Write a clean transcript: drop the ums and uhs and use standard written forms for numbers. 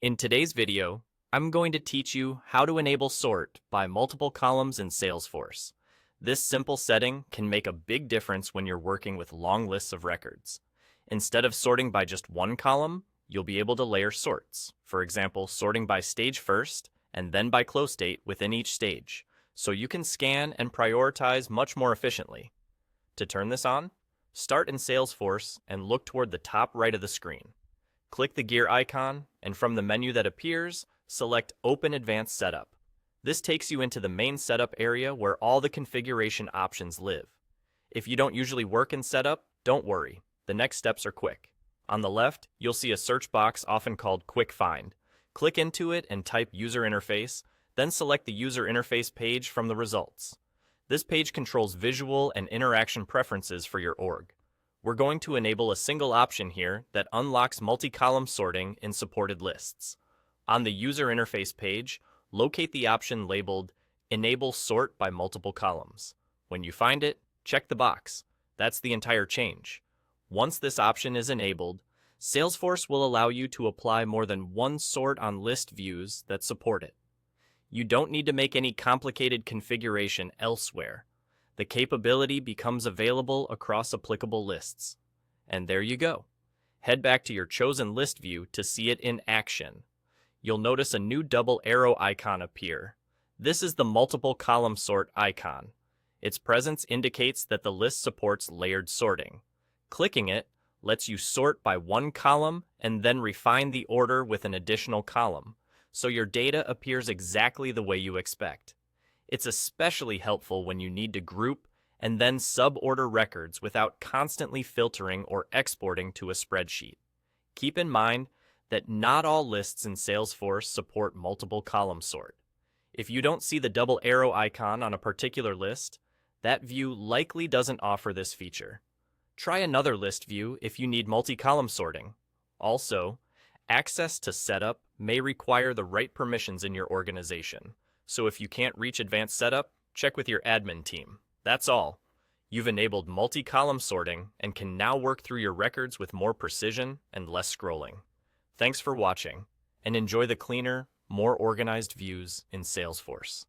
In today's video, I'm going to teach you how to enable sort by multiple columns in Salesforce. This simple setting can make a big difference when you're working with long lists of records. Instead of sorting by just one column, you'll be able to layer sorts. For example, sorting by stage first and then by close date within each stage, so you can scan and prioritize much more efficiently. To turn this on, start in Salesforce and look toward the top right of the screen. Click the gear icon, and from the menu that appears, select Open Advanced Setup. This takes you into the main setup area where all the configuration options live. If you don't usually work in setup, don't worry. The next steps are quick. On the left, you'll see a search box often called Quick Find. Click into it and type User Interface, then select the User Interface page from the results. This page controls visual and interaction preferences for your org. We're going to enable a single option here that unlocks multi-column sorting in supported lists. On the user interface page, locate the option labeled Enable Sort by Multiple Columns. When you find it, check the box. That's the entire change. Once this option is enabled, Salesforce will allow you to apply more than one sort on list views that support it. You don't need to make any complicated configuration elsewhere. The capability becomes available across applicable lists. And there you go. Head back to your chosen list view to see it in action. You'll notice a new double arrow icon appear. This is the multiple column sort icon. Its presence indicates that the list supports layered sorting. Clicking it lets you sort by one column and then refine the order with an additional column, so your data appears exactly the way you expect. It's especially helpful when you need to group and then suborder records without constantly filtering or exporting to a spreadsheet. Keep in mind that not all lists in Salesforce support multiple column sort. If you don't see the double arrow icon on a particular list, that view likely doesn't offer this feature. Try another list view if you need multi-column sorting. Also, access to setup may require the right permissions in your organization. So if you can't reach advanced setup, check with your admin team. That's all. You've enabled multi-column sorting and can now work through your records with more precision and less scrolling. Thanks for watching, and enjoy the cleaner, more organized views in Salesforce.